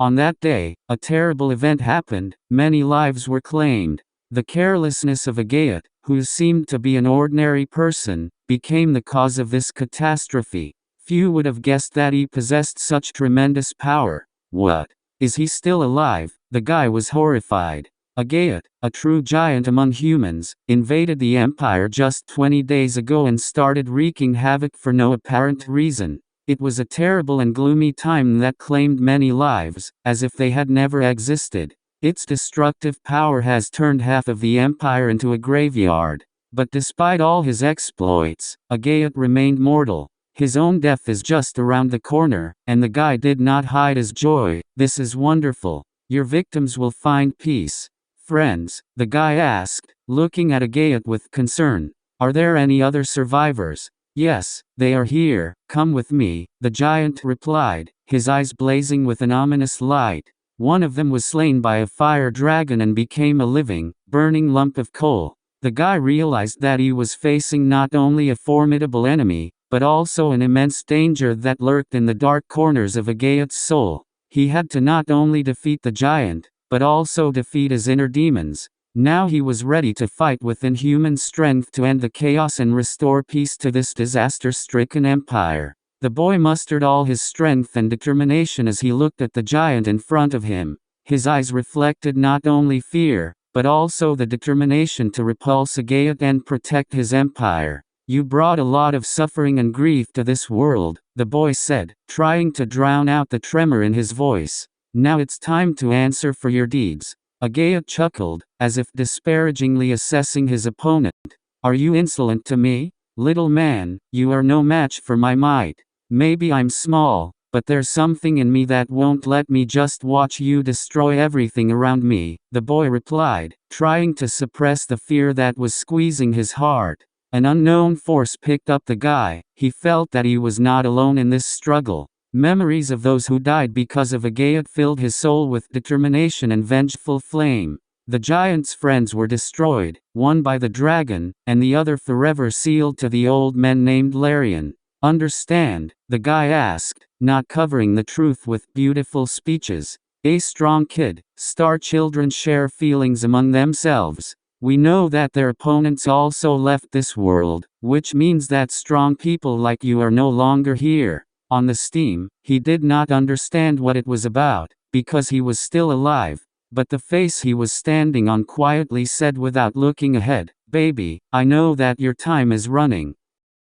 On that day, a terrible event happened. Many lives were claimed. The carelessness of Agayat, who seemed to be an ordinary person, became the cause of this catastrophe. Few would have guessed that he possessed such tremendous power. What? Is he still alive? The guy was horrified. Agayat, a true giant among humans, invaded the empire just 20 days ago and started wreaking havoc for no apparent reason. It was a terrible and gloomy time that claimed many lives, as if they had never existed. Its destructive power has turned half of the empire into a graveyard. But despite all his exploits, Agayat remained mortal. His own death is just around the corner, and the guy did not hide his joy. This is wonderful. Your victims will find peace. Friends, the guy asked, looking at Agayat with concern. Are there any other survivors? Yes, they are here. Come with me, the giant replied, his eyes blazing with an ominous light. One of them was slain by a fire dragon and became a living, burning lump of coal. The guy realized that he was facing not only a formidable enemy, but also an immense danger that lurked in the dark corners of Agayat's soul. He had to not only defeat the giant, but also defeat his inner demons. Now he was ready to fight with inhuman strength to end the chaos and restore peace to this disaster-stricken empire. The boy mustered all his strength and determination as he looked at the giant in front of him. His eyes reflected not only fear, but also the determination to repulse Agayat and protect his empire. You brought a lot of suffering and grief to this world, the boy said, trying to drown out the tremor in his voice. Now it's time to answer for your deeds. Agayat chuckled, as if disparagingly assessing his opponent. Are you insolent to me? Little man, you are no match for my might. Maybe I'm small, but there's something in me that won't let me just watch you destroy everything around me, the boy replied, trying to suppress the fear that was squeezing his heart. An unknown force picked up the guy. He felt that he was not alone in this struggle. Memories of those who died because of Agayat filled his soul with determination and vengeful flame. The giant's friends were destroyed, one by the dragon, and the other forever sealed to the old man named Larian. Understand? The guy asked, not covering the truth with beautiful speeches. A strong kid. Star children share feelings among themselves. We know that their opponents also left this world, which means that strong people like you are no longer here. On the steam, he did not understand what it was about, because he was still alive. But the face he was standing on quietly said without looking ahead, "Baby, I know that your time is running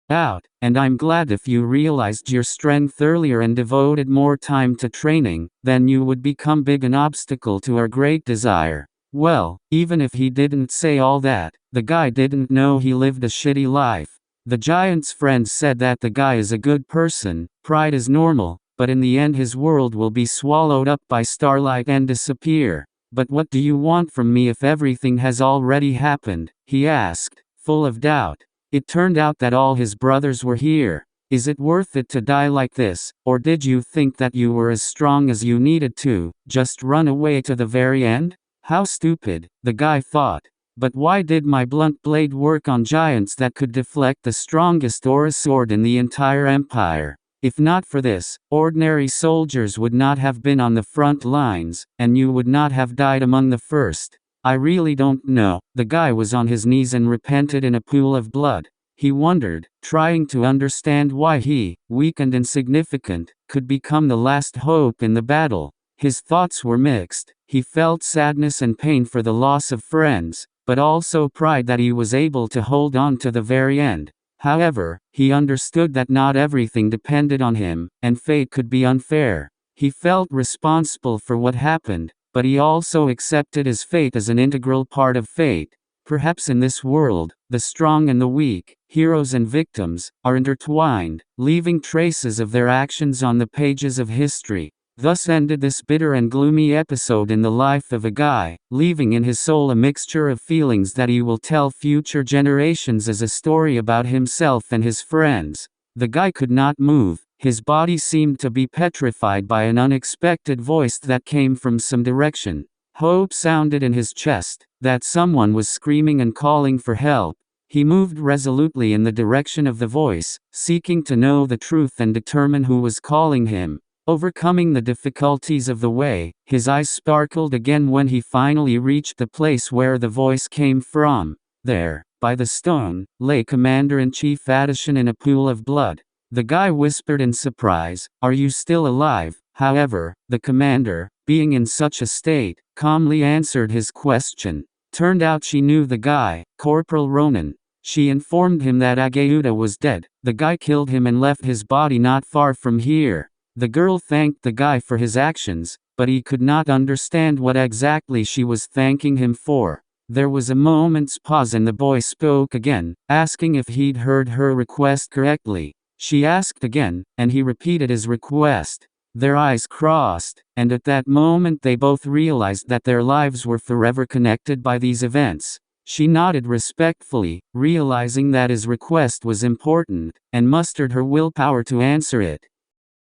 out, and I'm glad if you realized your strength earlier and devoted more time to training, then you would become big an obstacle to our great desire." Well, even if he didn't say all that, the guy didn't know he lived a shitty life. The giant's friends said that the guy is a good person, pride is normal, but in the end his world will be swallowed up by starlight and disappear. But what do you want from me if everything has already happened? He asked, full of doubt. It turned out that all his brothers were here. Is it worth it to die like this, or did you think that you were as strong as you needed to, just run away to the very end? How stupid, the guy thought. But why did my blunt blade work on giants that could deflect the strongest Aura sword in the entire empire? If not for this, ordinary soldiers would not have been on the front lines, and you would not have died among the first. I really don't know. The guy was on his knees and repented in a pool of blood. He wondered, trying to understand why he, weak and insignificant, could become the last hope in the battle. His thoughts were mixed. He felt sadness and pain for the loss of friends, but also pride that he was able to hold on to the very end. However, he understood that not everything depended on him, and fate could be unfair. He felt responsible for what happened, but he also accepted his fate as an integral part of fate. Perhaps in this world, the strong and the weak, heroes and victims, are intertwined, leaving traces of their actions on the pages of history. Thus ended this bitter and gloomy episode in the life of a guy, leaving in his soul a mixture of feelings that he will tell future generations as a story about himself and his friends. The guy could not move. His body seemed to be petrified by an unexpected voice that came from some direction. Hope sounded in his chest, that someone was screaming and calling for help. He moved resolutely in the direction of the voice, seeking to know the truth and determine who was calling him. Overcoming the difficulties of the way, his eyes sparkled again when he finally reached the place where the voice came from. There, by the stone, lay Commander-in-Chief Addison in a pool of blood. The guy whispered in surprise, "Are you still alive?" However, the commander, being in such a state, calmly answered his question. Turned out she knew the guy, Corporal Ronan. She informed him that Ageuta was dead. The guy killed him and left his body not far from here. The girl thanked the guy for his actions, but he could not understand what exactly she was thanking him for. There was a moment's pause and the boy spoke again, asking if he'd heard her request correctly. She asked again, and he repeated his request. Their eyes crossed, and at that moment they both realized that their lives were forever connected by these events. She nodded respectfully, realizing that his request was important, and mustered her willpower to answer it.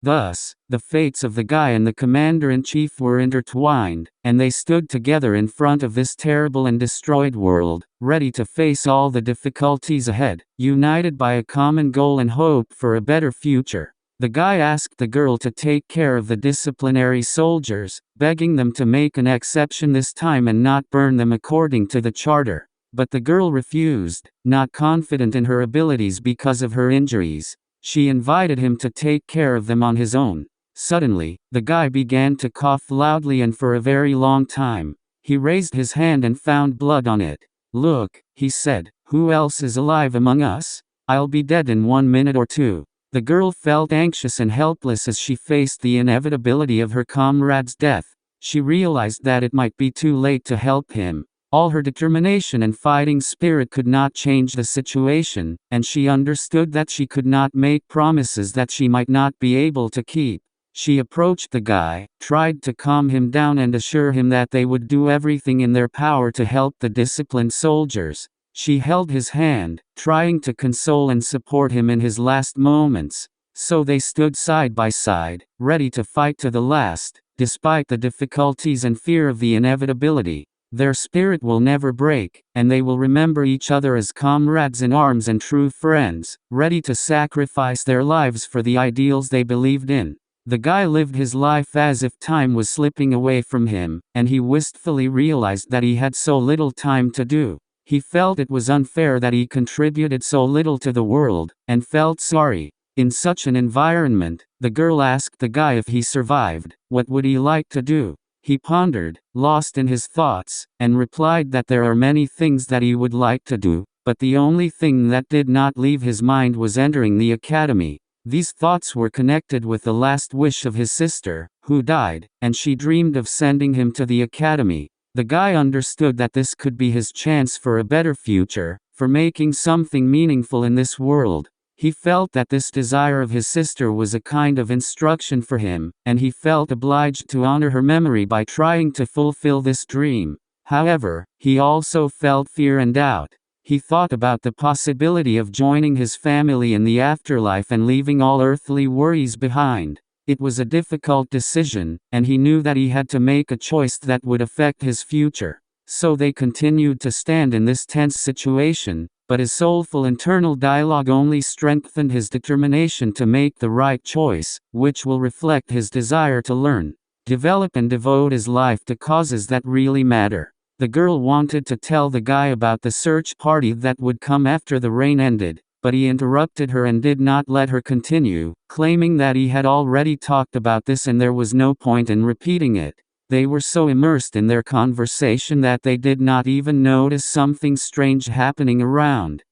Thus, the fates of the guy and the commander-in-chief were intertwined, and they stood together in front of this terrible and destroyed world, ready to face all the difficulties ahead, united by a common goal and hope for a better future. The guy asked the girl to take care of the disciplinary soldiers, begging them to make an exception this time and not burn them according to the charter. But the girl refused, not confident in her abilities because of her injuries. She invited him to take care of them on his own. Suddenly, the guy began to cough loudly and for a very long time. He raised his hand and found blood on it. "Look," he said, "who else is alive among us? I'll be dead in 1 minute or two." The girl felt anxious and helpless as she faced the inevitability of her comrade's death. She realized that it might be too late to help him. All her determination and fighting spirit could not change the situation, and she understood that she could not make promises that she might not be able to keep. She approached the guy, tried to calm him down and assure him that they would do everything in their power to help the disciplined soldiers. She held his hand, trying to console and support him in his last moments. So they stood side by side, ready to fight to the last, despite the difficulties and fear of the inevitability. Their spirit will never break, and they will remember each other as comrades in arms and true friends, ready to sacrifice their lives for the ideals they believed in. The guy lived his life as if time was slipping away from him, and he wistfully realized that he had so little time to do. He felt it was unfair that he contributed so little to the world, and felt sorry. In such an environment, the girl asked the guy if he survived, what would he like to do? He pondered, lost in his thoughts, and replied that there are many things that he would like to do, but the only thing that did not leave his mind was entering the academy. These thoughts were connected with the last wish of his sister, who died, and she dreamed of sending him to the academy. The guy understood that this could be his chance for a better future, for making something meaningful in this world. He felt that this desire of his sister was a kind of instruction for him, and he felt obliged to honor her memory by trying to fulfill this dream. However, he also felt fear and doubt. He thought about the possibility of joining his family in the afterlife and leaving all earthly worries behind. It was a difficult decision, and he knew that he had to make a choice that would affect his future. So they continued to stand in this tense situation, but his soulful internal dialogue only strengthened his determination to make the right choice, which will reflect his desire to learn, develop and devote his life to causes that really matter. The girl wanted to tell the guy about the search party that would come after the rain ended, but he interrupted her and did not let her continue, claiming that he had already talked about this and there was no point in repeating it. They were so immersed in their conversation that they did not even notice something strange happening around.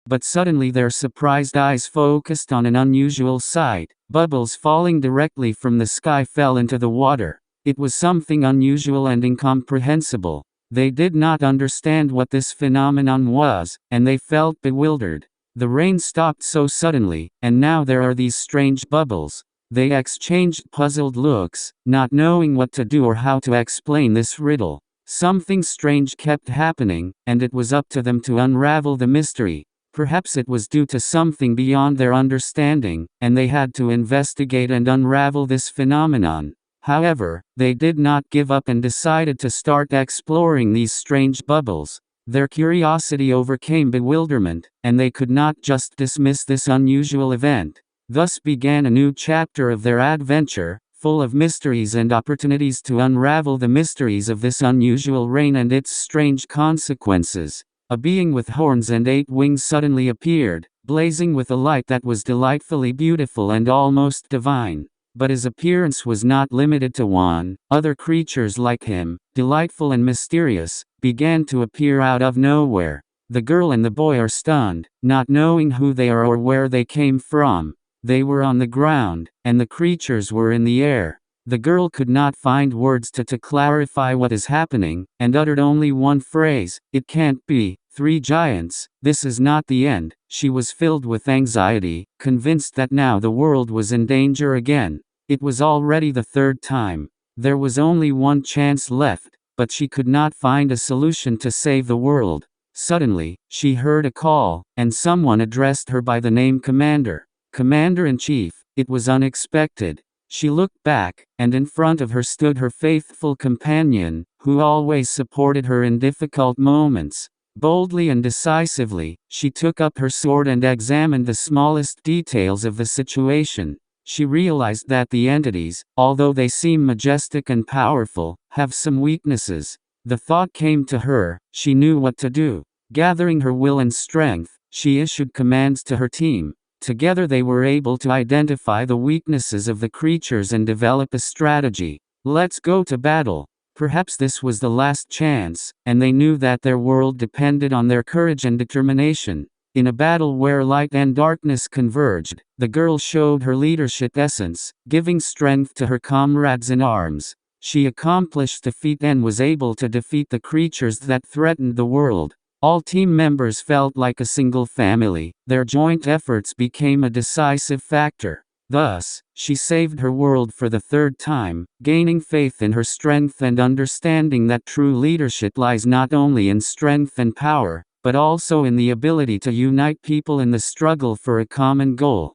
But suddenly their surprised eyes focused on an unusual sight. Bubbles falling directly from the sky fell into the water. It was something unusual and incomprehensible. They did not understand what this phenomenon was, and they felt bewildered. The rain stopped so suddenly, and now there are these strange bubbles. They exchanged puzzled looks, not knowing what to do or how to explain this riddle. Something strange kept happening, and it was up to them to unravel the mystery. Perhaps it was due to something beyond their understanding, and they had to investigate and unravel this phenomenon. However, they did not give up and decided to start exploring these strange bubbles. Their curiosity overcame bewilderment, and they could not just dismiss this unusual event. Thus began a new chapter of their adventure, full of mysteries and opportunities to unravel the mysteries of this unusual rain and its strange consequences. A being with horns and 8 wings suddenly appeared, blazing with a light that was delightfully beautiful and almost divine. But his appearance was not limited to one. Other creatures like him, delightful and mysterious, began to appear out of nowhere. The girl and the boy are stunned, not knowing who they are or where they came from. They were on the ground, and the creatures were in the air. The girl could not find words to clarify what is happening, and uttered only one phrase, "It can't be, 3 giants, this is not the end." She was filled with anxiety, convinced that now the world was in danger again. It was already the 3rd time. There was only one chance left, but she could not find a solution to save the world. Suddenly, she heard a call, and someone addressed her by the name Commander. Commander-in-Chief. It was unexpected. She looked back, and in front of her stood her faithful companion, who always supported her in difficult moments. Boldly and decisively, she took up her sword and examined the smallest details of the situation. She realized that the entities, although they seem majestic and powerful, have some weaknesses. The thought came to her, she knew what to do. Gathering her will and strength, she issued commands to her team. Together they were able to identify the weaknesses of the creatures and develop a strategy. Let's go to battle. Perhaps this was the last chance, and they knew that their world depended on their courage and determination. In a battle where light and darkness converged, the girl showed her leadership essence, giving strength to her comrades in arms. She accomplished the feat and was able to defeat the creatures that threatened the world. All team members felt like a single family. Their joint efforts became a decisive factor. Thus, she saved her world for the 3rd time, gaining faith in her strength and understanding that true leadership lies not only in strength and power, but also in the ability to unite people in the struggle for a common goal.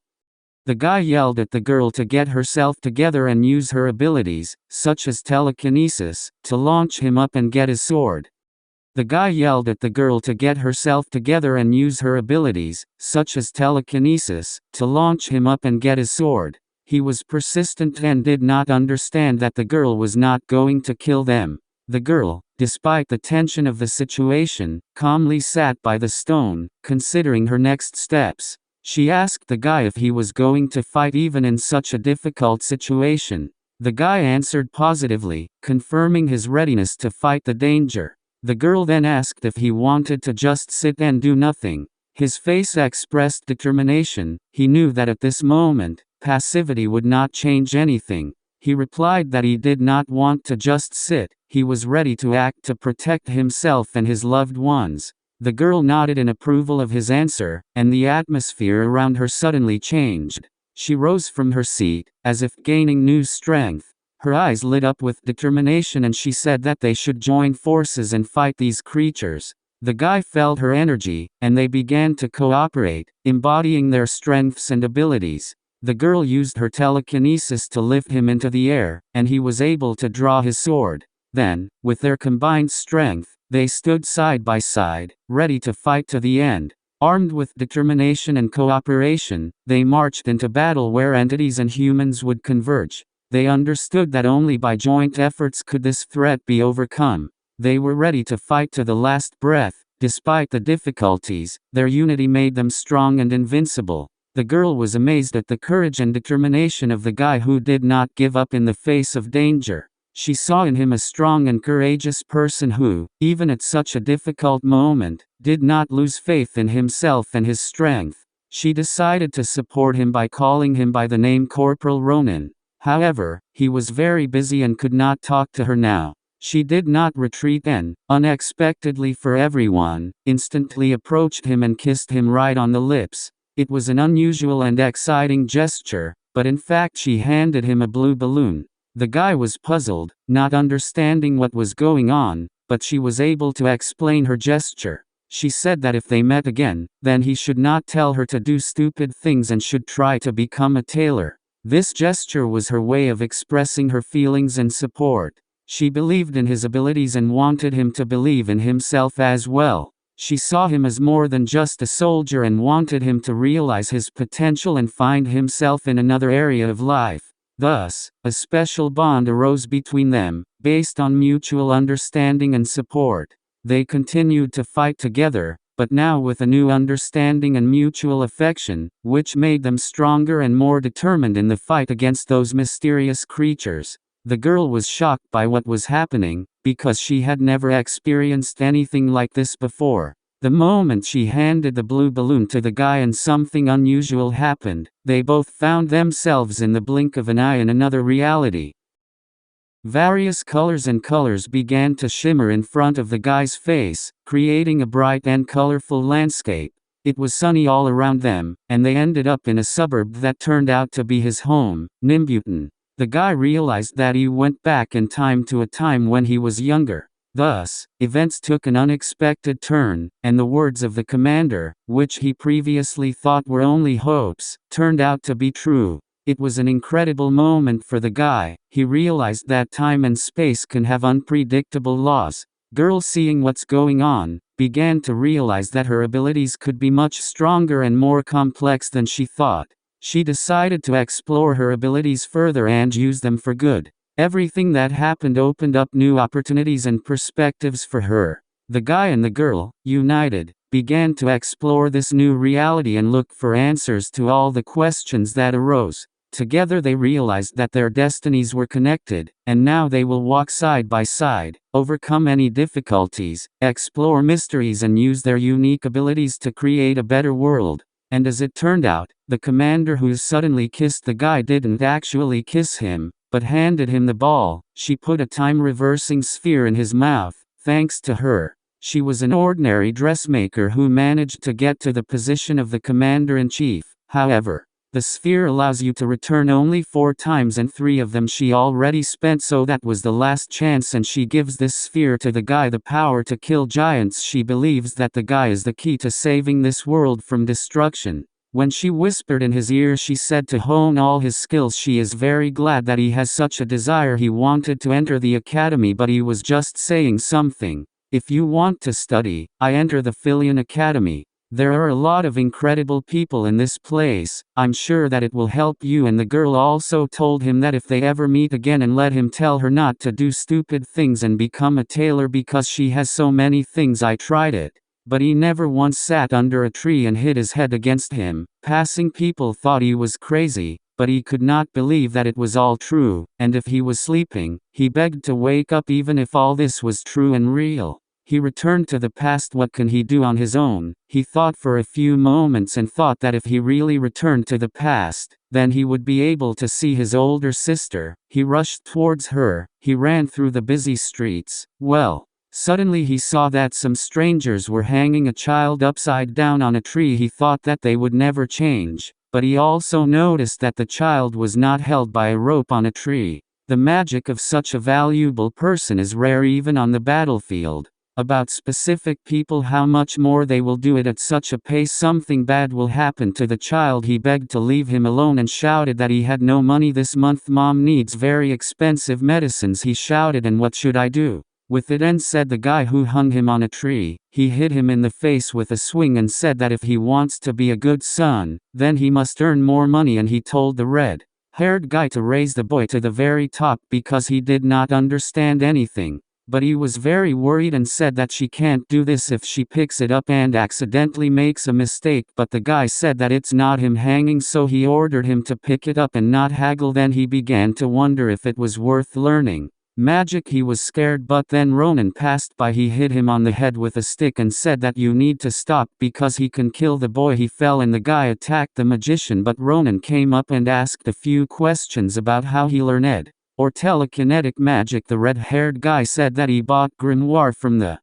The guy yelled at the girl to get herself together and use her abilities, such as telekinesis, to launch him up and get his sword. The guy yelled at the girl to get herself together and use her abilities, such as telekinesis, to launch him up and get his sword. He was persistent and did not understand that the girl was not going to kill them. The girl, despite the tension of the situation, calmly sat by the stone, considering her next steps. She asked the guy if he was going to fight even in such a difficult situation. The guy answered positively, confirming his readiness to fight the danger. The girl then asked if he wanted to just sit and do nothing. His face expressed determination. He knew that at this moment, passivity would not change anything. He replied that he did not want to just sit, he was ready to act to protect himself and his loved ones. The girl nodded in approval of his answer, and the atmosphere around her suddenly changed. She rose from her seat, as if gaining new strength. Her eyes lit up with determination and she said that they should join forces and fight these creatures. The guy felt her energy, and they began to cooperate, embodying their strengths and abilities. The girl used her telekinesis to lift him into the air, and he was able to draw his sword. Then, with their combined strength, they stood side by side, ready to fight to the end. Armed with determination and cooperation, they marched into battle where entities and humans would converge. They understood that only by joint efforts could this threat be overcome. They were ready to fight to the last breath. Despite the difficulties, their unity made them strong and invincible. The girl was amazed at the courage and determination of the guy who did not give up in the face of danger. She saw in him a strong and courageous person who, even at such a difficult moment, did not lose faith in himself and his strength. She decided to support him by calling him by the name Corporal Ronan. However, he was very busy and could not talk to her now. She did not retreat and, unexpectedly for everyone, instantly approached him and kissed him right on the lips. It was an unusual and exciting gesture, but in fact she handed him a blue balloon. The guy was puzzled, not understanding what was going on, but she was able to explain her gesture. She said that if they met again, then he should not tell her to do stupid things and should try to become a tailor. This gesture was her way of expressing her feelings and support. She believed in his abilities and wanted him to believe in himself as well. She saw him as more than just a soldier and wanted him to realize his potential and find himself in another area of life. Thus, a special bond arose between them, based on mutual understanding and support. They continued to fight together, but now with a new understanding and mutual affection, which made them stronger and more determined in the fight against those mysterious creatures. The girl was shocked by what was happening, because she had never experienced anything like this before. The moment she handed the blue balloon to the guy and something unusual happened, they both found themselves in the blink of an eye in another reality. Various colors began to shimmer in front of the guy's face, creating a bright and colorful landscape. It was sunny all around them, and they ended up in a suburb that turned out to be his home, Nimbutan. The guy realized that he went back in time to a time when he was younger. Thus, events took an unexpected turn, and the words of the commander, which he previously thought were only hopes, turned out to be true. It was an incredible moment for the guy. He realized that time and space can have unpredictable laws. Girl, seeing what's going on, began to realize that her abilities could be much stronger and more complex than she thought. She decided to explore her abilities further and use them for good. Everything that happened opened up new opportunities and perspectives for her. The guy and the girl, united, began to explore this new reality and look for answers to all the questions that arose. Together they realized that their destinies were connected, and now they will walk side by side, overcome any difficulties, explore mysteries and use their unique abilities to create a better world. And as it turned out, the commander who suddenly kissed the guy didn't actually kiss him, but handed him the ball. She put a time-reversing sphere in his mouth. Thanks to her, she was an ordinary dressmaker who managed to get to the position of the commander-in-chief. However, the sphere allows you to return only 4 times and 3 of them she already spent, so that was the last chance, and she gives this sphere to the guy, the power to kill giants. She believes that the guy is the key to saving this world from destruction. When she whispered in his ear, she said to hone all his skills. She is very glad that he has such a desire. He wanted to enter the academy, but he was just saying something. If you want to study, I enter the Filion Academy. There are a lot of incredible people in this place. I'm sure that it will help you. And the girl also told him that if they ever meet again, and let him tell her not to do stupid things and become a tailor, because she has so many things. I tried it. But he never once sat under a tree and hit his head against him. Passing people thought he was crazy, but he could not believe that it was all true. And if he was sleeping, he begged to wake up even if all this was true and real. He returned to the past. What can he do on his own? He thought for a few moments and thought that if he really returned to the past, then he would be able to see his older sister. He rushed towards her. He ran through the busy streets. Suddenly he saw that some strangers were hanging a child upside down on a tree. He thought that they would never change, but he also noticed that the child was not held by a rope on a tree. The magic of such a valuable person is rare even on the battlefield. About specific people, how much more they will do it at such a pace. Something bad will happen to the child. He begged to leave him alone and shouted that he had no money this month. Mom needs very expensive medicines, he shouted. And what should I do with it? And said the guy who hung him on a tree. He hit him in the face with a swing and said that if he wants to be a good son, then he must earn more money. And he told the red-haired guy to raise the boy to the very top because he did not understand anything. But he was very worried and said that she can't do this if she picks it up and accidentally makes a mistake. But the guy said that it's not him hanging, so he ordered him to pick it up and not haggle. Then he began to wonder if it was worth learning magic. He was scared, but then Ronan passed by. He hit him on the head with a stick and said that you need to stop because he can kill the boy. He fell and the guy attacked the magician, but Ronan came up and asked a few questions about how he learned or telekinetic magic. The red-haired guy said that he bought grimoire from the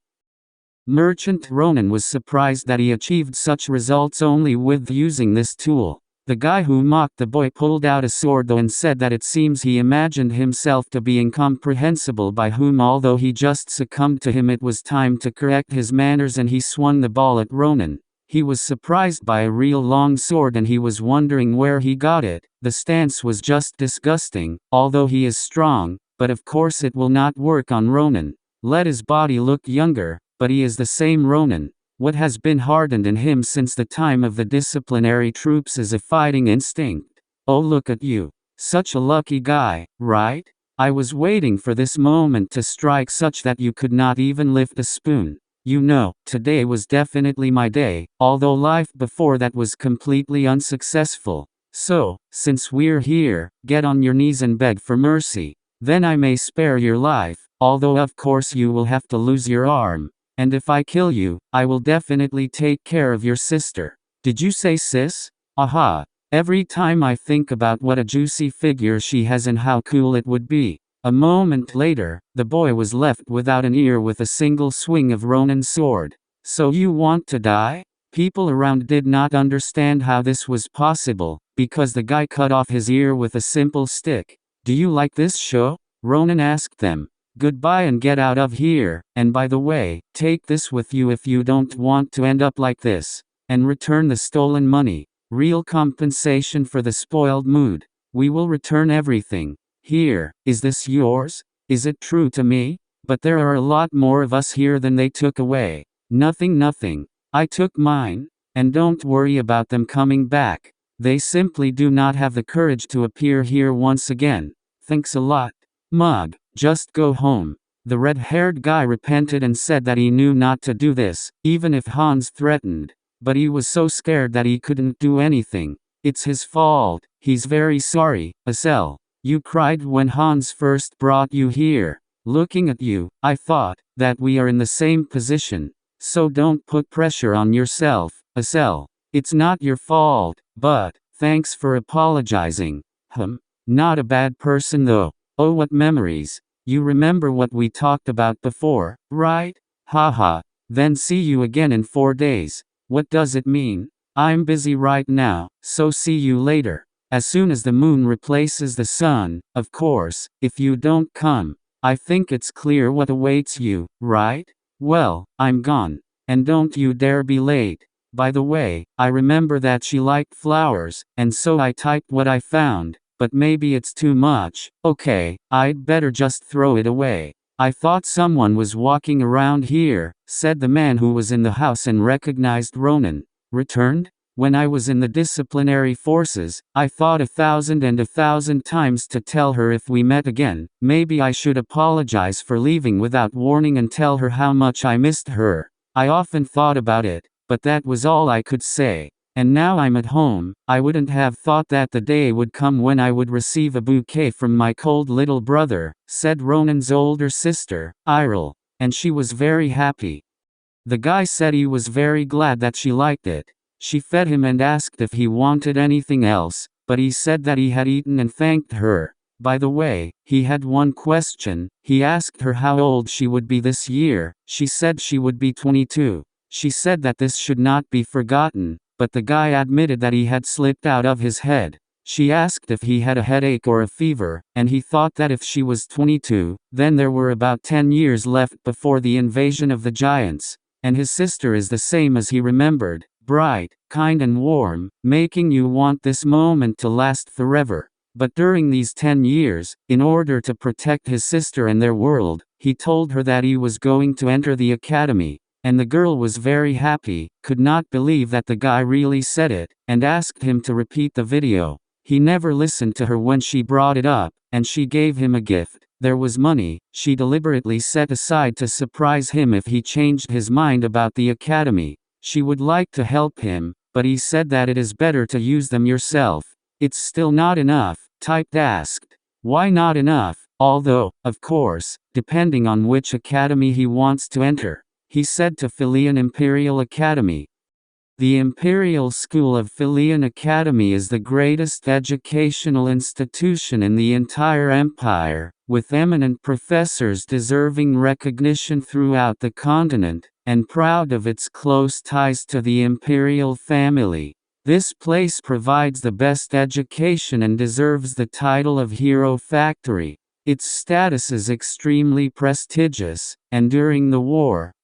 merchant. Ronan was surprised that he achieved such results only with using this tool. The guy who mocked the boy pulled out a sword though and said that it seems he imagined himself to be incomprehensible by whom, although he just succumbed to him. It was time to correct his manners and he swung the ball at Ronan. He was surprised by a real long sword and he was wondering where he got it. The stance was just disgusting, although he is strong, but of course it will not work on Ronan. Let his body look younger, but he is the same Ronan. What has been hardened in him since the time of the disciplinary troops is a fighting instinct. Oh, look at you. Such a lucky guy, right? I was waiting for this moment to strike such that you could not even lift a spoon. You know, today was definitely my day, although life before that was completely unsuccessful. So, since we're here, get on your knees and beg for mercy. Then I may spare your life, although of course you will have to lose your arm. And if I kill you, I will definitely take care of your sister. Did you say sis? Aha. Every time I think about what a juicy figure she has and how cool it would be. A moment later, the boy was left without an ear with a single swing of Ronan's sword. So you want to die? People around did not understand how this was possible, because the guy cut off his ear with a simple stick. Do you like this show? Ronan asked them. Goodbye and get out of here, and by the way, take this with you if you don't want to end up like this. And return the stolen money. Real compensation for the spoiled mood. We will return everything. Here, is this yours? Is it true to me? But there are a lot more of us here than they took away. Nothing. I took mine. And don't worry about them coming back. They simply do not have the courage to appear here once again. Thanks a lot. Mug, just go home. The red-haired guy repented and said that he knew not to do this, even if Hans threatened. But he was so scared that he couldn't do anything. It's his fault. He's very sorry. Asel, you cried when Hans first brought you here. Looking at you, I thought that we are in the same position. So don't put pressure on yourself, Asel. It's not your fault, but thanks for apologizing. Not a bad person though. Oh, what memories. You remember what we talked about before, right? Haha. Then see you again in 4 days. What does it mean? I'm busy right now, so see you later. As soon as the moon replaces the sun, of course, if you don't come. I think it's clear what awaits you, right? Well, I'm gone. And don't you dare be late. By the way, I remember that she liked flowers, and so I typed what I found, but maybe it's too much. Okay, I'd better just throw it away. I thought someone was walking around here, said the man who was in the house and recognized Ronan. Returned? When I was in the disciplinary forces, I thought 1,000 times to tell her if we met again, maybe I should apologize for leaving without warning and tell her how much I missed her. I often thought about it, but that was all I could say. And now I'm at home. I wouldn't have thought that the day would come when I would receive a bouquet from my cold little brother, said Ronan's older sister, Iril. And she was very happy. The guy said he was very glad that she liked it. She fed him and asked if he wanted anything else, but he said that he had eaten and thanked her. By the way, he had one question. He asked her how old she would be this year. She said she would be 22. She said that this should not be forgotten. But the guy admitted that he had slipped out of his head. She asked if he had a headache or a fever, and he thought that if she was 22, then there were about 10 years left before the invasion of the giants. And his sister is the same as he remembered, bright, kind and warm, making you want this moment to last forever. But during these 10 years, in order to protect his sister and their world, he told her that he was going to enter the academy. And the girl was very happy, could not believe that the guy really said it, and asked him to repeat the video. He never listened to her when she brought it up, and she gave him a gift. There was money, she deliberately set aside to surprise him if he changed his mind about the academy. She would like to help him, but he said that it is better to use them yourself. It's still not enough, typed asked. Why not enough? Although, of course, depending on which academy he wants to enter. He said to Philian Imperial Academy. The Imperial School of Philian Academy is the greatest educational institution in the entire empire, with eminent professors deserving recognition throughout the continent, and proud of its close ties to the imperial family. This place provides the best education and deserves the title of Hero Factory. Its status is extremely prestigious, and during the war,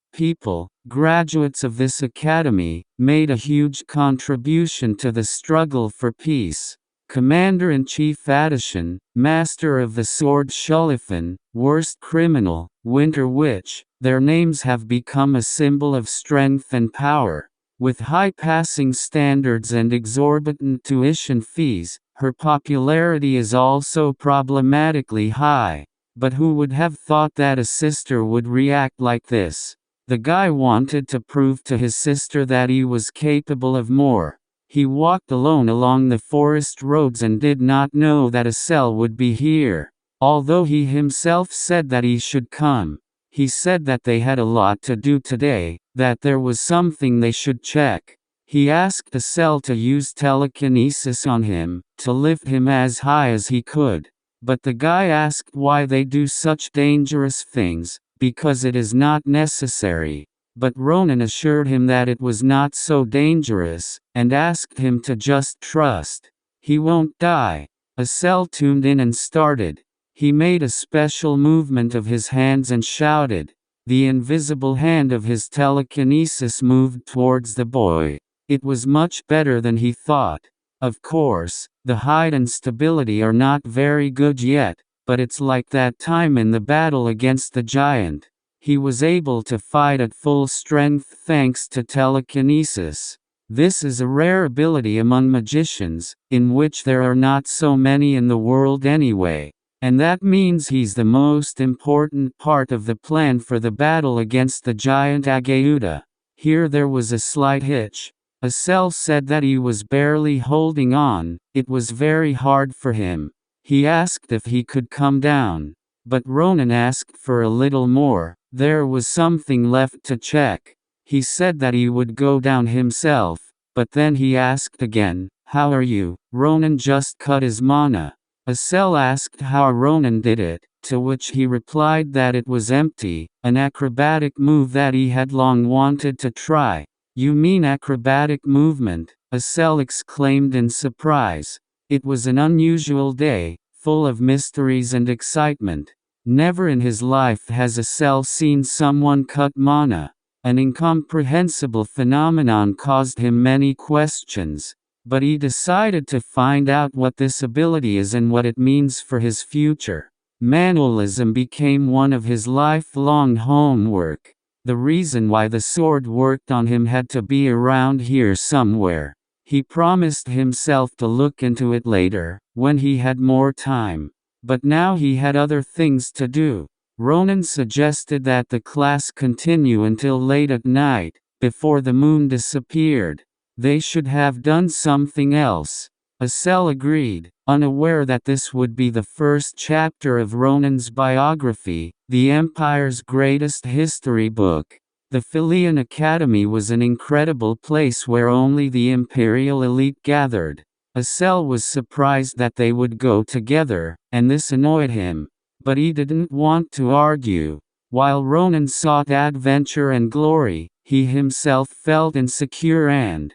graduates of this academy, made a huge contribution to the struggle for peace. Commander-in-Chief Adishan, Master of the Sword Shulifan, Worst Criminal, Winter Witch, Their names have become a symbol of strength and power. With high passing standards and exorbitant tuition fees, her popularity is also problematically high. But who would have thought that a sister would react like this? The guy wanted to prove to his sister that he was capable of more. He walked alone along the forest roads and did not know that Asel would be here. Although he himself said that he should come. He said that they had a lot to do today, that there was something they should check. He asked Asel to use telekinesis on him, to lift him as high as he could. But the guy asked why they do such dangerous things, because it is not necessary. But Ronan assured him that it was not so dangerous, and asked him to just trust. He won't die. Asel tuned in and started. He made a special movement of his hands and shouted. The invisible hand of his telekinesis moved towards the boy. It was much better than he thought. Of course, the height and stability are not very good yet, but it's like that time in the battle against the giant. He was able to fight at full strength thanks to telekinesis. This is a rare ability among magicians, in which there are not so many in the world anyway. And that means he's the most important part of the plan for the battle against the giant Ageuta. Here there was a slight hitch. Asel said that he was barely holding on. It was very hard for him. He asked if he could come down. But Ronan asked for a little more. There was something left to check. He said that he would go down himself, but then he asked again, "How are you?" Ronan just cut his mana. Asel asked how Ronan did it, to which he replied that it was empty, an acrobatic move that he had long wanted to try. "You mean acrobatic movement?" Asel exclaimed in surprise. It was an unusual day, full of mysteries and excitement. Never in his life has Asel seen someone cut mana. An incomprehensible phenomenon caused him many questions. But he decided to find out what this ability is and what it means for his future. Manualism became one of his lifelong homework. The reason why the sword worked on him had to be around here somewhere. He promised himself to look into it later, when he had more time. But now he had other things to do. Ronan suggested that the class continue until late at night, before the moon disappeared. They should have done something else. Asel agreed, unaware that this would be the first chapter of Ronan's biography, the Empire's greatest history book. The Philian Academy was an incredible place where only the imperial elite gathered. Asel was surprised that they would go together, and this annoyed him. But he didn't want to argue. While Ronan sought adventure and glory, he himself felt insecure and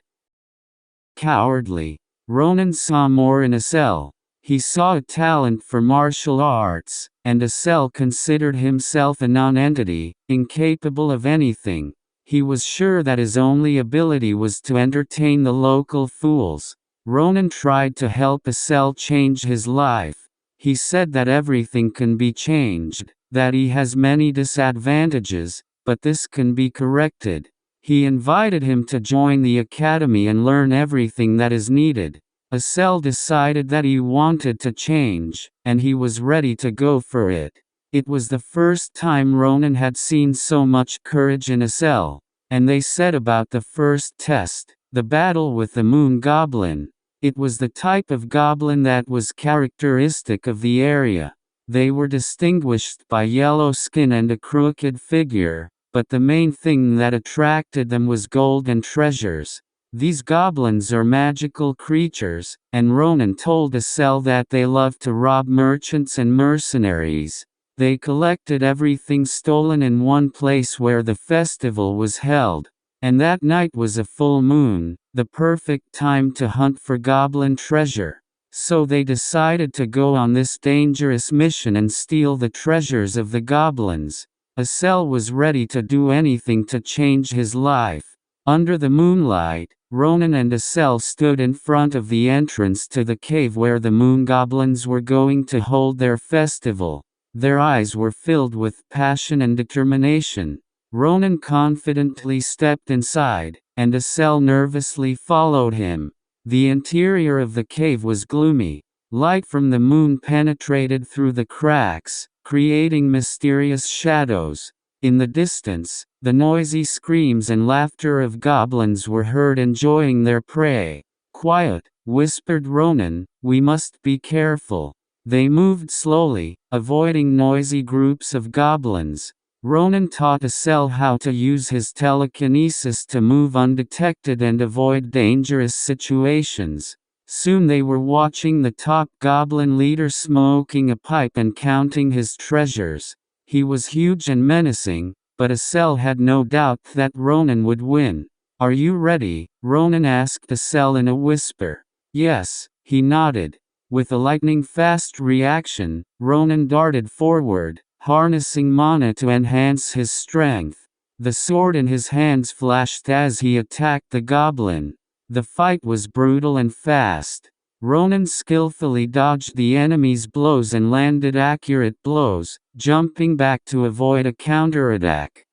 cowardly. Ronan saw more in Asel. He saw a talent for martial arts, and Asel considered himself a non-entity, incapable of anything. He was sure that his only ability was to entertain the local fools. Ronan tried to help Asel change his life. He said that everything can be changed, that he has many disadvantages, but this can be corrected. He invited him to join the academy and learn everything that is needed. Asel decided that he wanted to change, and he was ready to go for it. It was the first time Ronan had seen so much courage in Asel. And they said about the first test, the battle with the moon goblin. It was the type of goblin that was characteristic of the area. They were distinguished by yellow skin and a crooked figure. But the main thing that attracted them was gold and treasures. These goblins are magical creatures, and Ronan told Asel that they love to rob merchants and mercenaries. They collected everything stolen in one place where the festival was held. And that night was a full moon, the perfect time to hunt for goblin treasure. So they decided to go on this dangerous mission and steal the treasures of the goblins. Asel was ready to do anything to change his life. Under the moonlight, Ronan and Asel stood in front of the entrance to the cave where the moon goblins were going to hold their festival. Their eyes were filled with passion and determination. Ronan confidently stepped inside, and Asel nervously followed him. The interior of the cave was gloomy. Light from the moon penetrated through the cracks, creating mysterious shadows. In the distance, the noisy screams and laughter of goblins were heard enjoying their prey. "Quiet," whispered Ronan, "we must be careful." They moved slowly, avoiding noisy groups of goblins. Ronan taught Asel how to use his telekinesis to move undetected and avoid dangerous situations. Soon they were watching the top goblin leader smoking a pipe and counting his treasures. He was huge and menacing, but Asel had no doubt that Ronan would win. "Are you ready?" Ronan asked Asel in a whisper. "Yes," he nodded. With a lightning-fast reaction, Ronan darted forward, harnessing mana to enhance his strength. The sword in his hands flashed as he attacked the goblin. The fight was brutal and fast. Ronan skillfully dodged the enemy's blows and landed accurate blows, jumping back to avoid a counterattack.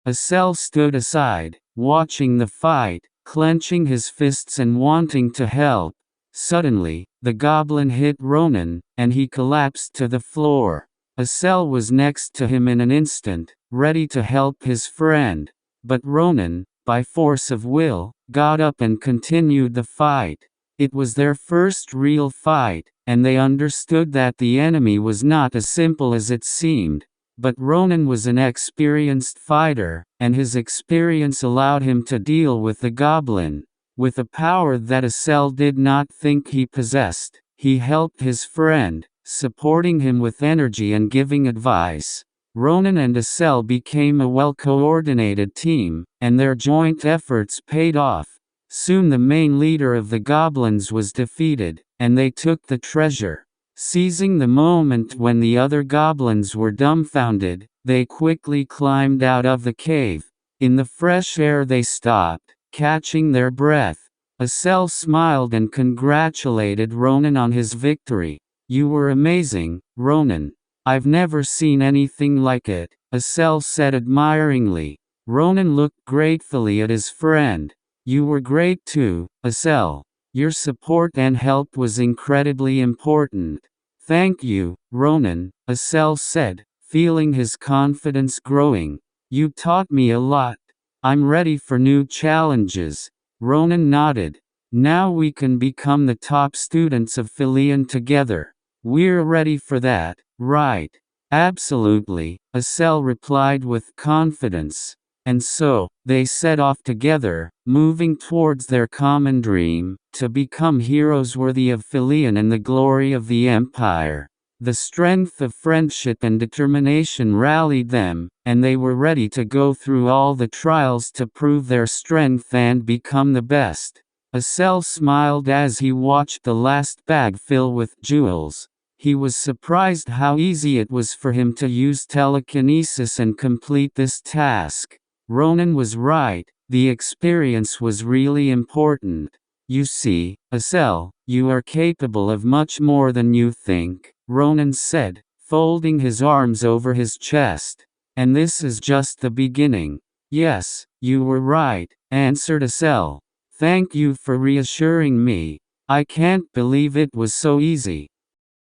Asel stood aside, watching the fight, clenching his fists and wanting to help. Suddenly, the goblin hit Ronan, and he collapsed to the floor. Asel was next to him in an instant, ready to help his friend. But Ronan, by force of will, got up and continued the fight. It was their first real fight, and they understood that the enemy was not as simple as it seemed. But Ronan was an experienced fighter, and his experience allowed him to deal with the goblin. With a power that Asel did not think he possessed, he helped his friend, supporting him with energy and giving advice. Ronan and Asel became a well-coordinated team, and their joint efforts paid off. Soon the main leader of the goblins was defeated, and they took the treasure. Seizing the moment when the other goblins were dumbfounded, they quickly climbed out of the cave. In the fresh air they stopped, catching their breath. Asel smiled and congratulated Ronan on his victory. "You were amazing, Ronan. I've never seen anything like it," Asel said admiringly. Ronan looked gratefully at his friend. "You were great too, Asel. Your support and help was incredibly important." "Thank you, Ronan," Asel said, feeling his confidence growing. "You taught me a lot. I'm ready for new challenges." Ronan nodded. "Now we can become the top students of Philian together. We're ready for that, right?" "Absolutely," Asel replied with confidence. And so, they set off together, moving towards their common dream, to become heroes worthy of Philian and the glory of the Empire. The strength of friendship and determination rallied them, and they were ready to go through all the trials to prove their strength and become the best. Asel smiled as he watched the last bag fill with jewels. He was surprised how easy it was for him to use telekinesis and complete this task. Ronan was right, the experience was really important. "You see, Asel, you are capable of much more than you think," Ronan said, folding his arms over his chest. "And this is just the beginning." "Yes, you were right," answered Asel. "Thank you for reassuring me. I can't believe it was so easy."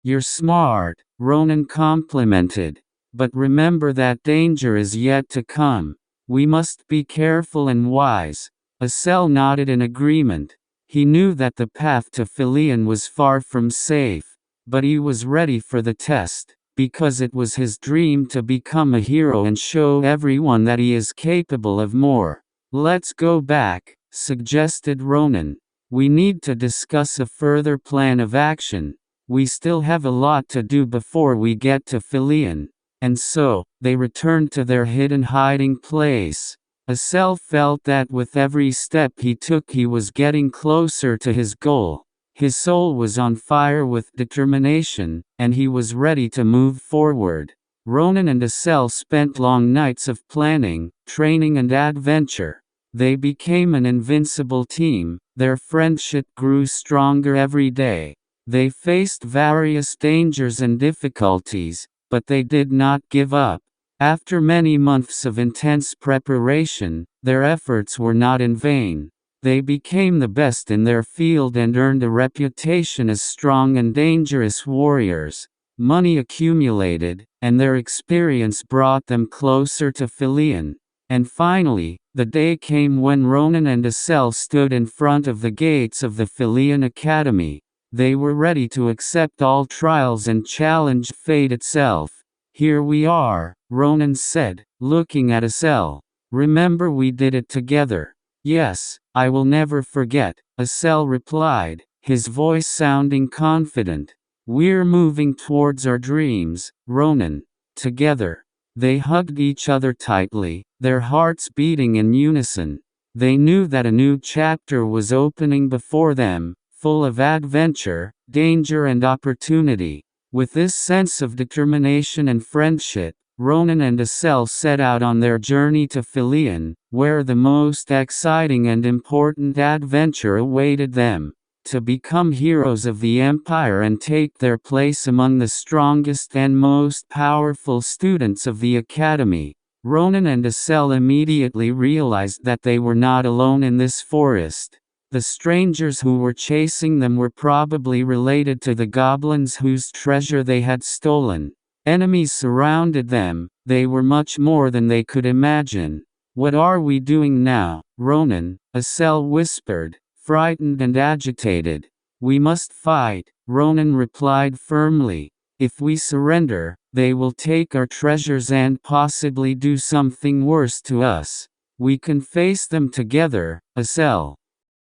"You're smart," Ronan complimented. "But remember that danger is yet to come. We must be careful and wise." Asel nodded in agreement. He knew that the path to Philian was far from safe, but he was ready for the test, because it was his dream to become a hero and show everyone that he is capable of more. "Let's go back," suggested Ronan. "We need to discuss a further plan of action. We still have a lot to do before we get to Philian." And so, they returned to their hidden hiding place. Asel felt that with every step he took he was getting closer to his goal. His soul was on fire with determination, and he was ready to move forward. Ronan and Asel spent long nights of planning, training and adventure. They became an invincible team, their friendship grew stronger every day. They faced various dangers and difficulties, But they did not give up. After many months of intense preparation, their efforts were not in vain. They became the best in their field and earned a reputation as strong and dangerous warriors. Money accumulated, and their experience brought them closer to Philion. And finally, the day came when Ronan and Asel stood in front of the gates of the Philion Academy. They were ready to accept all trials and challenge fate itself. "Here we are," Ronan said, looking at Asel. "Remember we did it together." "Yes, I will never forget," Asel replied, his voice sounding confident. "We're moving towards our dreams, Ronan." Together, they hugged each other tightly, their hearts beating in unison. They knew that a new chapter was opening before them, full of adventure, danger and opportunity. With this sense of determination and friendship, Ronan and Asel set out on their journey to Philion, where the most exciting and important adventure awaited them. To become heroes of the Empire and take their place among the strongest and most powerful students of the Academy. Ronan and Asel immediately realized that they were not alone in this forest. The strangers who were chasing them were probably related to the goblins whose treasure they had stolen. Enemies surrounded them, they were much more than they could imagine. "What are we doing now, Ronan?" Asel whispered, frightened and agitated. "We must fight," Ronan replied firmly. "If we surrender, they will take our treasures and possibly do something worse to us. We can face them together, Asel."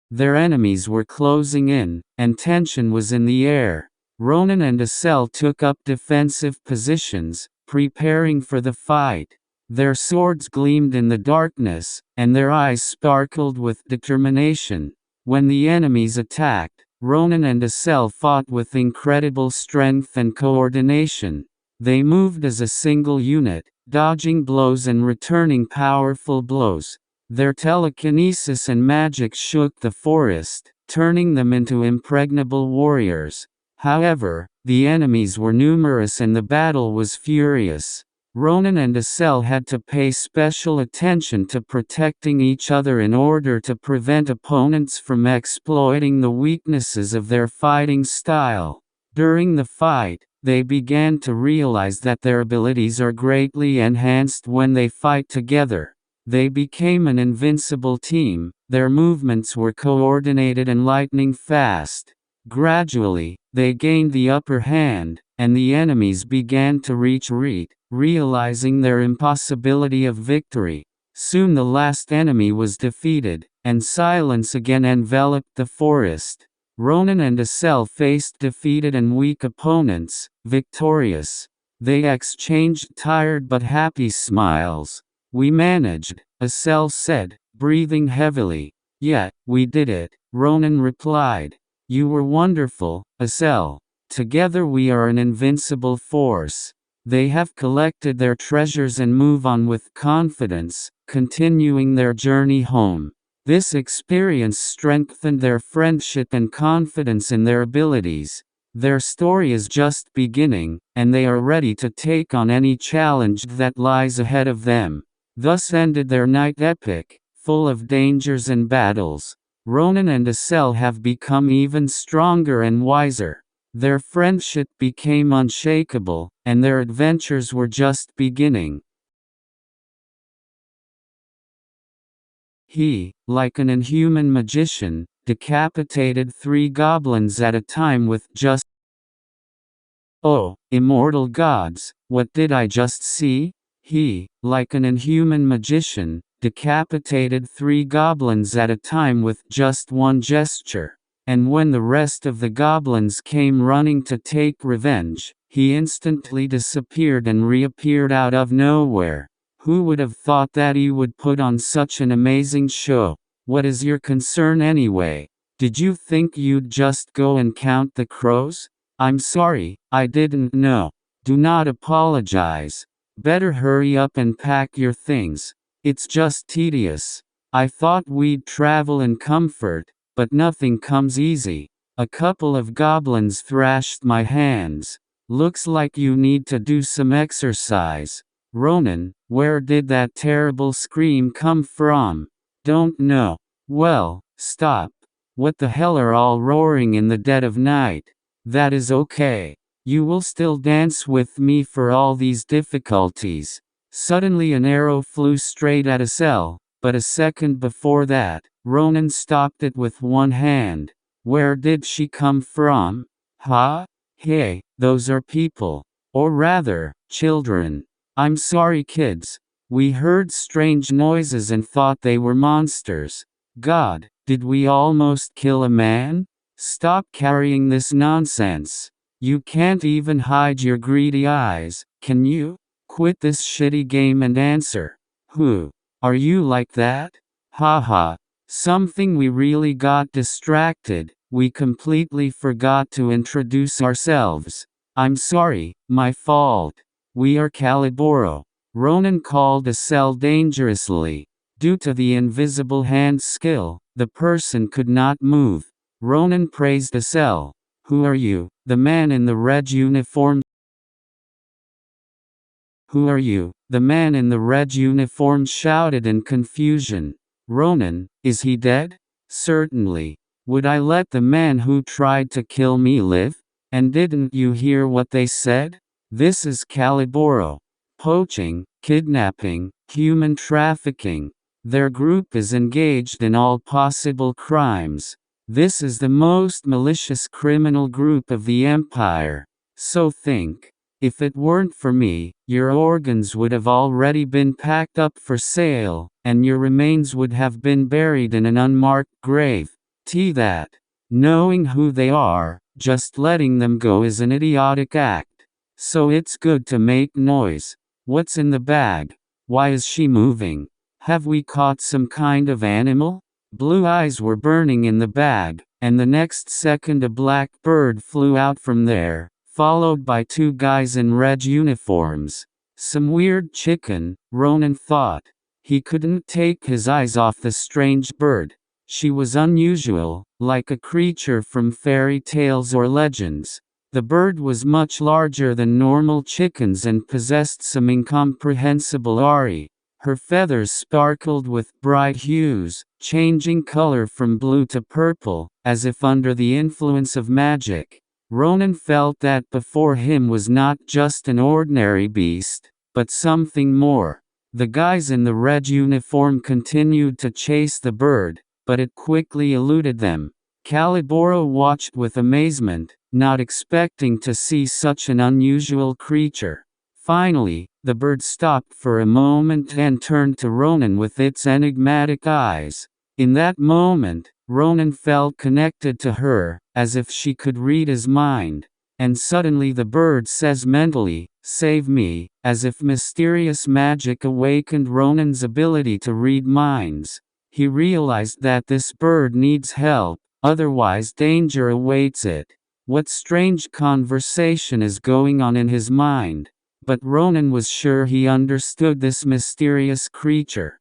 Their enemies were closing in, and tension was in the air. Ronan and Asel took up defensive positions, preparing for the fight. Their swords gleamed in the darkness, and their eyes sparkled with determination. When the enemies attacked, Ronan and Asel fought with incredible strength and coordination. They moved as a single unit, dodging blows and returning powerful blows. Their telekinesis and magic shook the forest, turning them into impregnable warriors. However, the enemies were numerous and the battle was furious. Ronan and Asel had to pay special attention to protecting each other in order to prevent opponents from exploiting the weaknesses of their fighting style. During the fight, they began to realize that their abilities are greatly enhanced when they fight together. They became an invincible team, their movements were coordinated and lightning fast. Gradually, they gained the upper hand, and the enemies began to retreat, realizing their impossibility of victory. Soon the last enemy was defeated, and silence again enveloped the forest. Ronan and Asel faced defeated and weak opponents, victorious. They exchanged tired but happy smiles. "We managed," Asel said, breathing heavily. "Yeah, we did it," Ronan replied. "You were wonderful, Asel. Together we are an invincible force." They have collected their treasures and move on with confidence, continuing their journey home. This experience strengthened their friendship and confidence in their abilities. Their story is just beginning, and they are ready to take on any challenge that lies ahead of them. Thus ended their night epic, full of dangers and battles. Ronan and Asel have become even stronger and wiser. Their friendship became unshakable, and their adventures were just beginning. He, like an inhuman magician, decapitated 3 goblins at a time with just— "Oh, immortal gods, what did I just see?" He, like an inhuman magician, decapitated 3 goblins at a time with just one gesture. And when the rest of the goblins came running to take revenge, he instantly disappeared and reappeared out of nowhere. Who would have thought that he would put on such an amazing show? What is your concern anyway? Did you think you'd just go and count the crows? I'm sorry, I didn't know. Do not apologize. Better hurry up and pack your things. It's just tedious. I thought we'd travel in comfort, but nothing comes easy. A couple of goblins thrashed my hands. Looks like you need to do some exercise. Ronan, where did that terrible scream come from? Don't know. Well, stop. What the hell are all roaring in the dead of night? That is okay. You will still dance with me for all these difficulties. Suddenly an arrow flew straight at Estelle, but a second before that, Ronan stopped it with one hand. Where did she come from? Huh? Hey, those are people. Or rather, children. I'm sorry kids. We heard strange noises and thought they were monsters. God, did we almost kill a man? Stop carrying this nonsense. You can't even hide your greedy eyes, can you? Quit this shitty game and answer. Who? Are you like that? Haha. Something we really got distracted. We completely forgot to introduce ourselves. I'm sorry, my fault. We are Caliboro. Ronan called Estelle dangerously. Due to the invisible hand skill, the person could not move. Ronan praised Estelle. Who are you? The man in the red uniform. Who are you? The man in the red uniform shouted in confusion. Ronan, is he dead? Certainly. Would I let the man who tried to kill me live? And didn't you hear what they said? This is Caliboro. Poaching, kidnapping, human trafficking. Their group is engaged in all possible crimes. This is the most malicious criminal group of the Empire. So think. If it weren't for me, your organs would have already been packed up for sale, and your remains would have been buried in an unmarked grave. That. Knowing who they are, just letting them go is an idiotic act. So it's good to make noise. What's in the bag? Why is she moving? Have we caught some kind of animal? Blue eyes were burning in the bag, and the next second a black bird flew out from there, followed by two guys in red uniforms. Some weird chicken, Ronan thought. He couldn't take his eyes off the strange bird. She was unusual, like a creature from fairy tales or legends. The bird was much larger than normal chickens and possessed some incomprehensible aura. Her feathers sparkled with bright hues, changing color from blue to purple, as if under the influence of magic. Ronan felt that before him was not just an ordinary beast, but something more. The guys in the red uniform continued to chase the bird, but it quickly eluded them. Caliboro watched with amazement, not expecting to see such an unusual creature. Finally, the bird stopped for a moment and turned to Ronan with its enigmatic eyes. In that moment, Ronan felt connected to her, as if she could read his mind. And suddenly the bird says mentally, "Save me," as if mysterious magic awakened Ronan's ability to read minds. He realized that this bird needs help, otherwise danger awaits it. What strange conversation is going on in his mind? But Ronan was sure he understood this mysterious creature.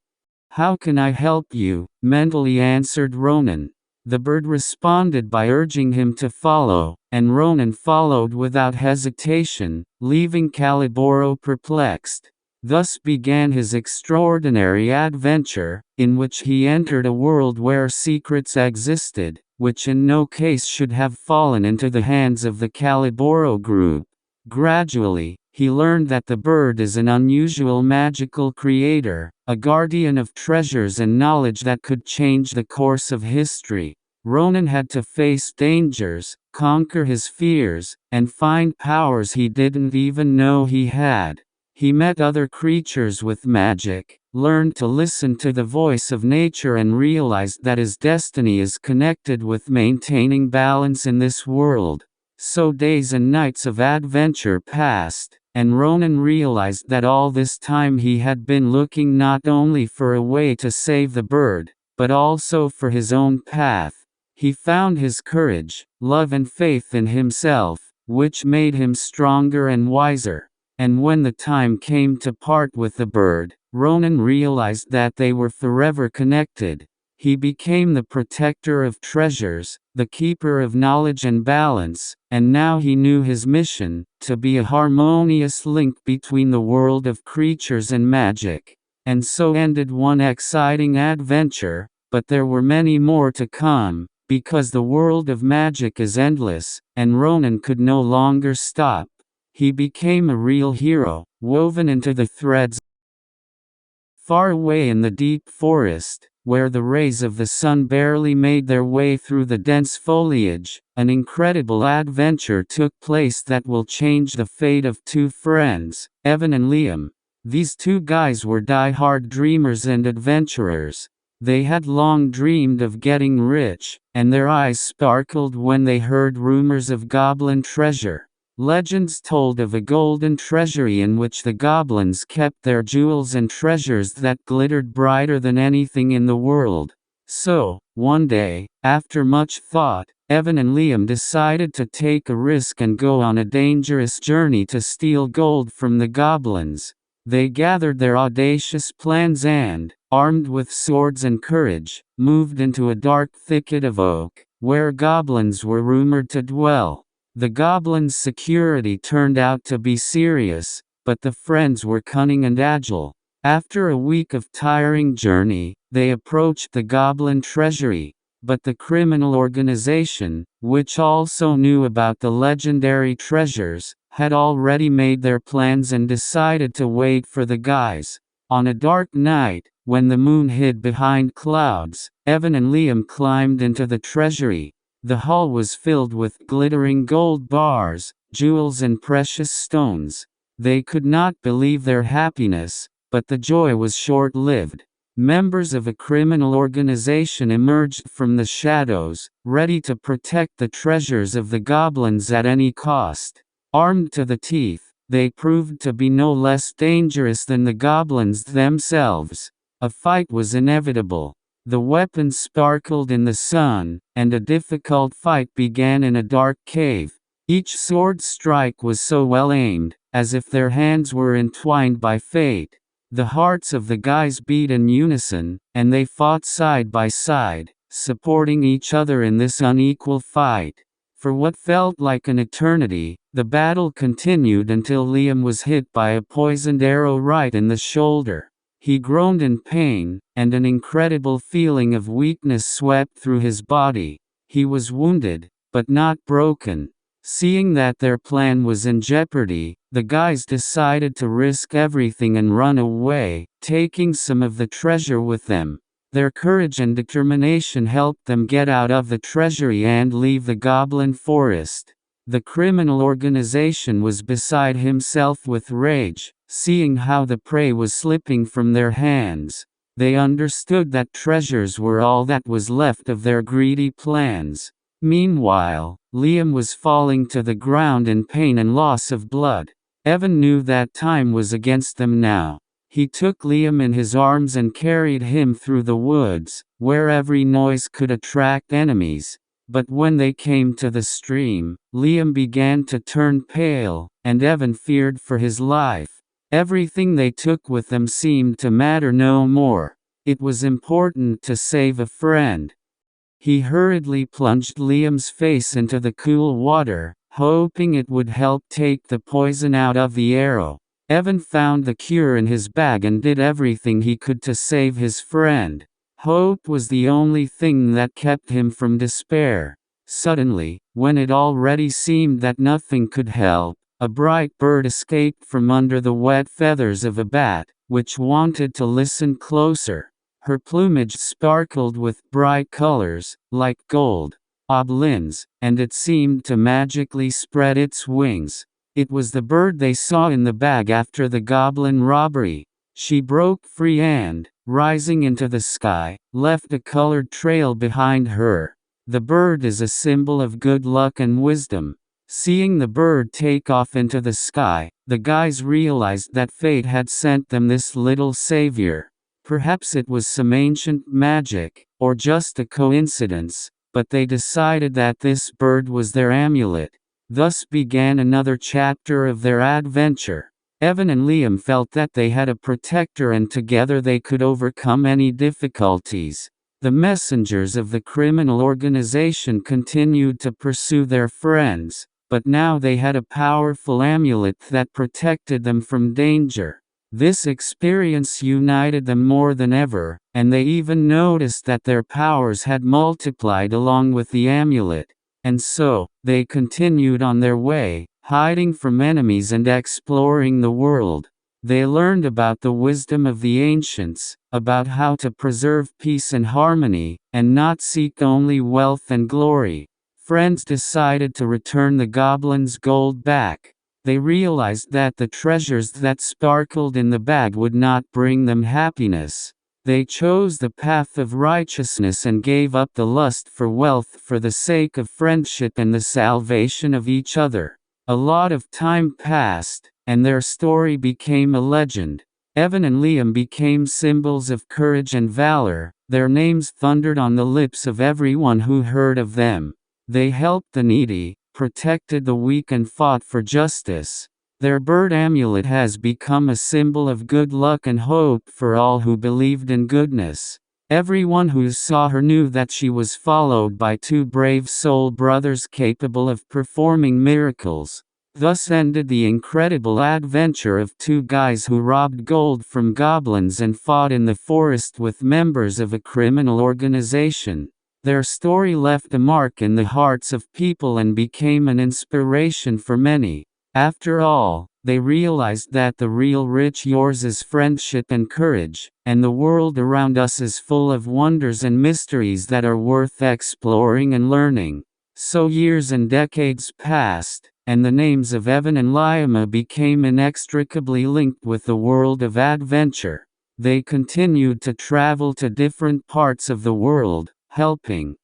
"How can I help you?" mentally answered Ronan. The bird responded by urging him to follow, and Ronan followed without hesitation, leaving Caliboro perplexed. Thus began his extraordinary adventure, in which he entered a world where secrets existed, which in no case should have fallen into the hands of the Caliboro group. Gradually, he learned that the bird is an unusual magical creator, a guardian of treasures and knowledge that could change the course of history. Ronan had to face dangers, conquer his fears, and find powers he didn't even know he had. He met other creatures with magic, learned to listen to the voice of nature and realized that his destiny is connected with maintaining balance in this world. So days and nights of adventure passed, and Ronan realized that all this time he had been looking not only for a way to save the bird, but also for his own path. He found his courage, love and faith in himself, which made him stronger and wiser. And when the time came to part with the bird, Ronan realized that they were forever connected. He became the protector of treasures, the keeper of knowledge and balance, and now he knew his mission, to be a harmonious link between the world of creatures and magic. And so ended one exciting adventure, but there were many more to come, because the world of magic is endless, and Ronan could no longer stop. He became a real hero, woven into the threads. Far away in the deep forest, where the rays of the sun barely made their way through the dense foliage, an incredible adventure took place that will change the fate of two friends, Evan and Liam. These two guys were die-hard dreamers and adventurers. They had long dreamed of getting rich, and their eyes sparkled when they heard rumors of goblin treasure. Legends told of a golden treasury in which the goblins kept their jewels and treasures that glittered brighter than anything in the world. So, one day, after much thought, Evan and Liam decided to take a risk and go on a dangerous journey to steal gold from the goblins. They gathered their audacious plans and, armed with swords and courage, moved into a dark thicket of oak, where goblins were rumored to dwell. The goblins' security turned out to be serious, but the friends were cunning and agile. After a week of tiring journey, they approached the goblin treasury, but the criminal organization, which also knew about the legendary treasures, had already made their plans and decided to wait for the guys. On a dark night, when the moon hid behind clouds, Evan and Liam climbed into the treasury. The hall was filled with glittering gold bars, jewels and precious stones. They could not believe their happiness, but the joy was short-lived. Members of a criminal organization emerged from the shadows, ready to protect the treasures of the goblins at any cost. Armed to the teeth, they proved to be no less dangerous than the goblins themselves. A fight was inevitable. The weapons sparkled in the sun, and a difficult fight began in a dark cave. Each sword strike was so well aimed, as if their hands were entwined by fate. The hearts of the guys beat in unison, and they fought side by side, supporting each other in this unequal fight. For what felt like an eternity, the battle continued until Liam was hit by a poisoned arrow right in the shoulder. He groaned in pain, and an incredible feeling of weakness swept through his body. He was wounded, but not broken. Seeing that their plan was in jeopardy, the guys decided to risk everything and run away, taking some of the treasure with them. Their courage and determination helped them get out of the treasury and leave the goblin forest. The criminal organization was beside himself with rage, seeing how the prey was slipping from their hands. They understood that treasures were all that was left of their greedy plans. Meanwhile, Liam was falling to the ground in pain and loss of blood. Evan knew that time was against them now. He took Liam in his arms and carried him through the woods, where every noise could attract enemies. But when they came to the stream, Liam began to turn pale, and Evan feared for his life. Everything they took with them seemed to matter no more. It was important to save a friend. He hurriedly plunged Liam's face into the cool water, hoping it would help take the poison out of the arrow. Evan found the cure in his bag and did everything he could to save his friend. Hope was the only thing that kept him from despair. Suddenly, when it already seemed that nothing could help, a bright bird escaped from under the wet feathers of a bat, which wanted to listen closer. Her plumage sparkled with bright colors, like gold, oblins, and it seemed to magically spread its wings. It was the bird they saw in the bag after the goblin robbery. She broke free and, rising into the sky, left a colored trail behind her. The bird is a symbol of good luck and wisdom. Seeing the bird take off into the sky, the guys realized that fate had sent them this little savior. Perhaps it was some ancient magic, or just a coincidence, but they decided that this bird was their amulet. Thus began another chapter of their adventure. Evan and Liam felt that they had a protector and together they could overcome any difficulties. The messengers of the criminal organization continued to pursue their friends, but now they had a powerful amulet that protected them from danger. This experience united them more than ever, and they even noticed that their powers had multiplied along with the amulet. And so, they continued on their way, hiding from enemies and exploring the world. They learned about the wisdom of the ancients, about how to preserve peace and harmony, and not seek only wealth and glory. Friends decided to return the goblins' gold back. They realized that the treasures that sparkled in the bag would not bring them happiness. They chose the path of righteousness and gave up the lust for wealth for the sake of friendship and the salvation of each other. A lot of time passed, and their story became a legend. Evan and Liam became symbols of courage and valor. Their names thundered on the lips of everyone who heard of them. They helped the needy, protected the weak and fought for justice. Their bird amulet has become a symbol of good luck and hope for all who believed in goodness. Everyone who saw her knew that she was followed by two brave soul brothers capable of performing miracles. Thus ended the incredible adventure of two guys who robbed gold from goblins and fought in the forest with members of a criminal organization. Their story left a mark in the hearts of people and became an inspiration for many. After all, they realized that the real rich yours is friendship and courage, and the world around us is full of wonders and mysteries that are worth exploring and learning. So years and decades passed, and the names of Evan and Liam became inextricably linked with the world of adventure. They continued to travel to different parts of the world, helping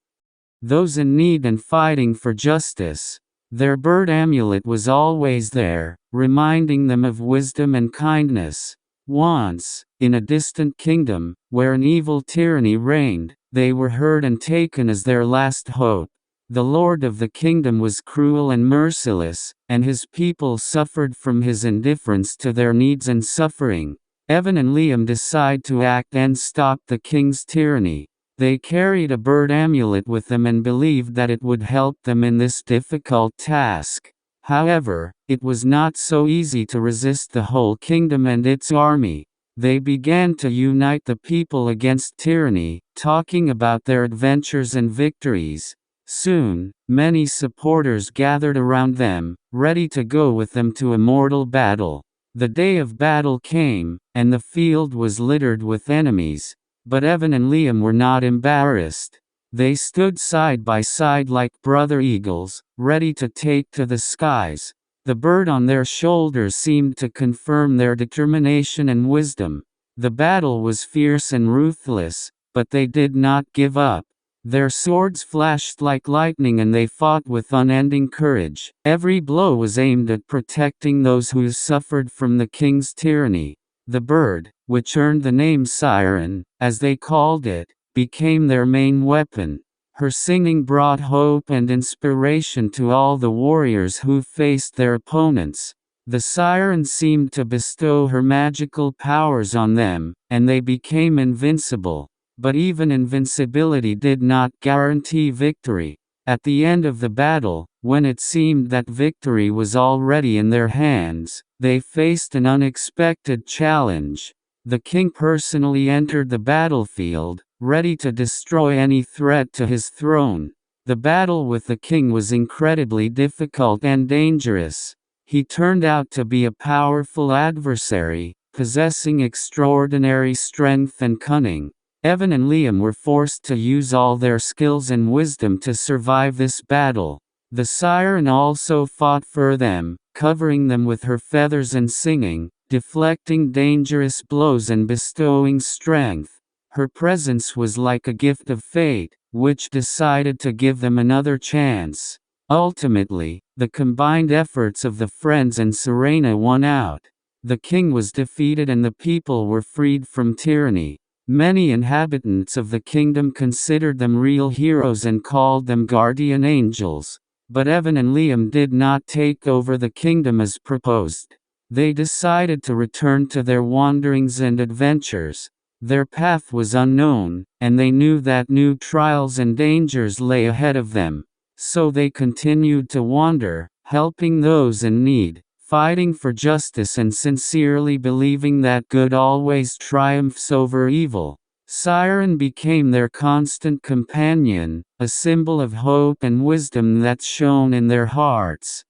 those in need and fighting for justice. Their bird amulet was always there, reminding them of wisdom and kindness. Once, in a distant kingdom, where an evil tyranny reigned, they were heard and taken as their last hope. The lord of the kingdom was cruel and merciless, and his people suffered from his indifference to their needs and suffering. Evan and Liam decide to act and stop the king's tyranny. They carried a bird amulet with them and believed that it would help them in this difficult task. However, it was not so easy to resist the whole kingdom and its army. They began to unite the people against tyranny, talking about their adventures and victories. Soon, many supporters gathered around them, ready to go with them to a mortal battle. The day of battle came, and the field was littered with enemies. But Evan and Liam were not embarrassed. They stood side by side like brother eagles, ready to take to the skies. The bird on their shoulders seemed to confirm their determination and wisdom. The battle was fierce and ruthless, but they did not give up. Their swords flashed like lightning and they fought with unending courage. Every blow was aimed at protecting those who suffered from the king's tyranny. The bird, which earned the name Siren, as they called it, became their main weapon. Her singing brought hope and inspiration to all the warriors who faced their opponents. The siren seemed to bestow her magical powers on them, and they became invincible. But even invincibility did not guarantee victory. At the end of the battle, when it seemed that victory was already in their hands, they faced an unexpected challenge. The king personally entered the battlefield, ready to destroy any threat to his throne. The battle with the king was incredibly difficult and dangerous. He turned out to be a powerful adversary, possessing extraordinary strength and cunning. Evan and Liam were forced to use all their skills and wisdom to survive this battle. The siren also fought for them, covering them with her feathers and singing, deflecting dangerous blows and bestowing strength. Her presence was like a gift of fate, which decided to give them another chance. Ultimately, the combined efforts of the friends and Serena won out. The king was defeated and the people were freed from tyranny. Many inhabitants of the kingdom considered them real heroes and called them guardian angels. But Evan and Liam did not take over the kingdom as proposed. They decided to return to their wanderings and adventures. Their path was unknown, and they knew that new trials and dangers lay ahead of them. So they continued to wander, helping those in need, fighting for justice and sincerely believing that good always triumphs over evil. Siren became their constant companion, a symbol of hope and wisdom that shone in their hearts.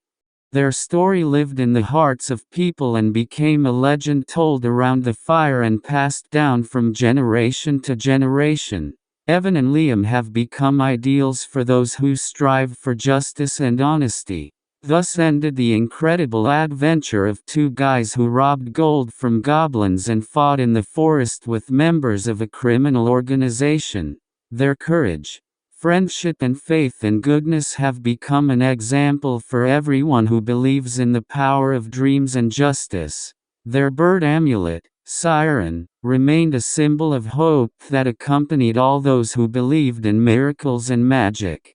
Their story lived in the hearts of people and became a legend told around the fire and passed down from generation to generation. Evan and Liam have become ideals for those who strive for justice and honesty. Thus ended the incredible adventure of two guys who robbed gold from goblins and fought in the forest with members of a criminal organization. Their courage, friendship and faith in goodness have become an example for everyone who believes in the power of dreams and justice. Their bird amulet, Siren, remained a symbol of hope that accompanied all those who believed in miracles and magic.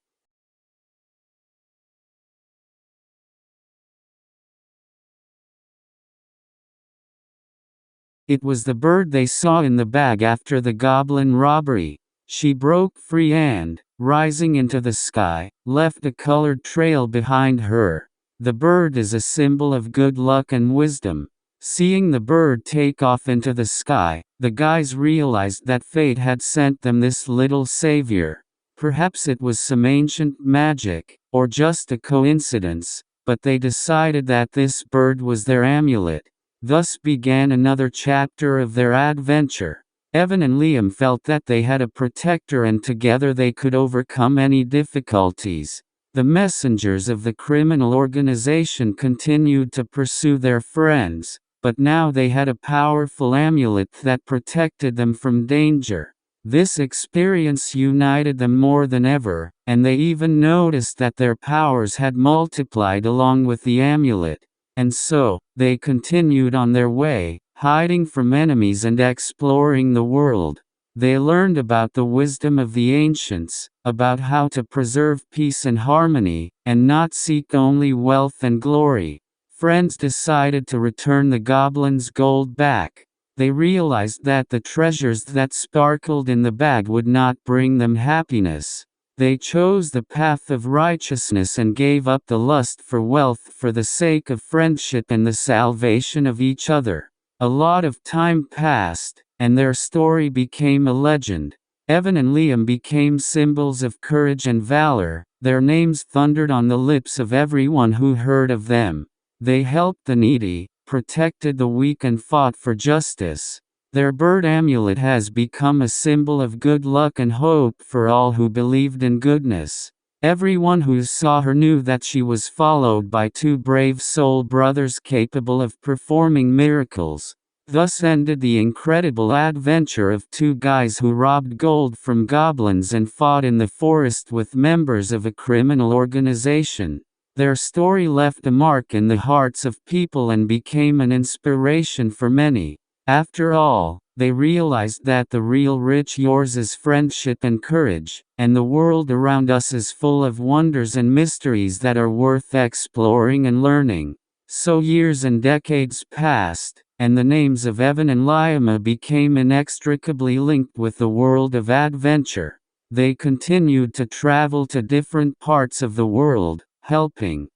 It was the bird they saw in the bag after the goblin robbery. She broke free and, rising into the sky, left a colored trail behind her. The bird is a symbol of good luck and wisdom. Seeing the bird take off into the sky, the guys realized that fate had sent them this little savior. Perhaps it was some ancient magic, or just a coincidence, but they decided that this bird was their amulet. Thus began another chapter of their adventure. Evan and Liam felt that they had a protector and together they could overcome any difficulties. The messengers of the criminal organization continued to pursue their friends, but now they had a powerful amulet that protected them from danger. This experience united them more than ever, and they even noticed that their powers had multiplied along with the amulet. And so, they continued on their way, hiding from enemies and exploring the world. They learned about the wisdom of the ancients, about how to preserve peace and harmony, and not seek only wealth and glory. Friends decided to return the goblins' gold back. They realized that the treasures that sparkled in the bag would not bring them happiness. They chose the path of righteousness and gave up the lust for wealth for the sake of friendship and the salvation of each other. A lot of time passed, and their story became a legend. Evan and Liam became symbols of courage and valor. Their names thundered on the lips of everyone who heard of them. They helped the needy, protected the weak and fought for justice. Their bird amulet has become a symbol of good luck and hope for all who believed in goodness. Everyone who saw her knew that she was followed by two brave soul brothers capable of performing miracles. Thus ended the incredible adventure of two guys who robbed gold from goblins and fought in the forest with members of a criminal organization. Their story left a mark in the hearts of people and became an inspiration for many. After all, they realized that the real rich yours is friendship and courage, and the world around us is full of wonders and mysteries that are worth exploring and learning. So years and decades passed, and the names of Evan and Liam became inextricably linked with the world of adventure. They continued to travel to different parts of the world, helping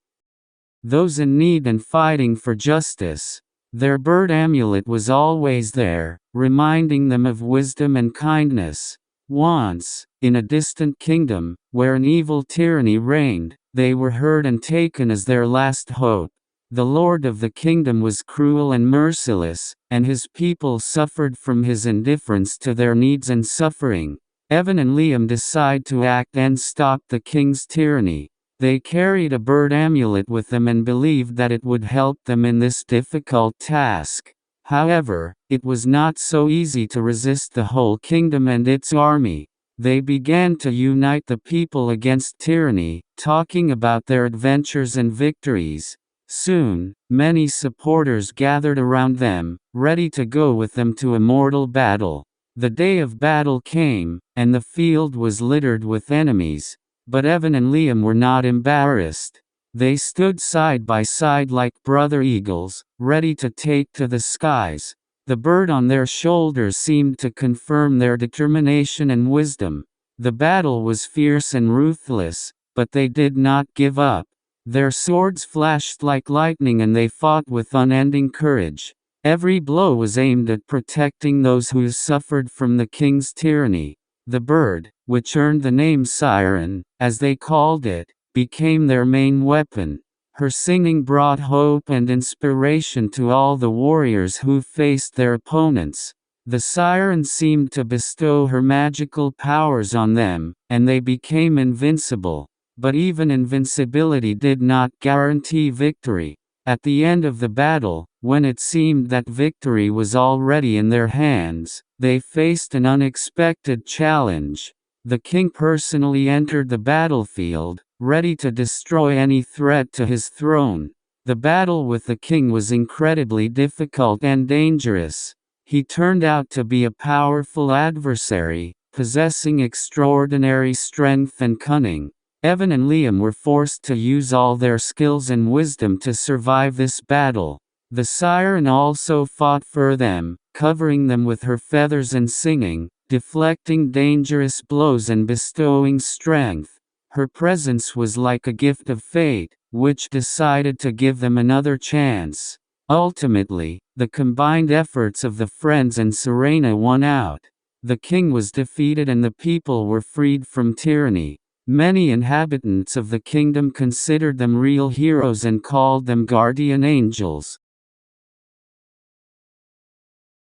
those in need and fighting for justice. Their bird amulet was always there, reminding them of wisdom and kindness. Once, in a distant kingdom, where an evil tyranny reigned, they were heard and taken as their last hope. The lord of the kingdom was cruel and merciless, and his people suffered from his indifference to their needs and suffering. Evan and Liam decide to act and stop the king's tyranny. They carried a bird amulet with them and believed that it would help them in this difficult task. However, it was not so easy to resist the whole kingdom and its army. They began to unite the people against tyranny, talking about their adventures and victories. Soon, many supporters gathered around them, ready to go with them to a mortal battle. The day of battle came, and the field was littered with enemies. But Evan and Liam were not embarrassed. They stood side by side like brother eagles, ready to take to the skies. The bird on their shoulders seemed to confirm their determination and wisdom. The battle was fierce and ruthless, but they did not give up. Their swords flashed like lightning and they fought with unending courage. Every blow was aimed at protecting those who suffered from the king's tyranny. The bird, which earned the name Siren, as they called it, became their main weapon. Her singing brought hope and inspiration to all the warriors who faced their opponents. The siren seemed to bestow her magical powers on them, and they became invincible. But even invincibility did not guarantee victory. At the end of the battle, when it seemed that victory was already in their hands, they faced an unexpected challenge. The king personally entered the battlefield, ready to destroy any threat to his throne. The battle with the king was incredibly difficult and dangerous. He turned out to be a powerful adversary, possessing extraordinary strength and cunning. Evan and Liam were forced to use all their skills and wisdom to survive this battle. The siren also fought for them, covering them with her feathers and singing, deflecting dangerous blows and bestowing strength. Her presence was like a gift of fate, which decided to give them another chance. Ultimately, the combined efforts of the friends and Serena won out. The king was defeated and the people were freed from tyranny. Many inhabitants of the kingdom considered them real heroes and called them guardian angels.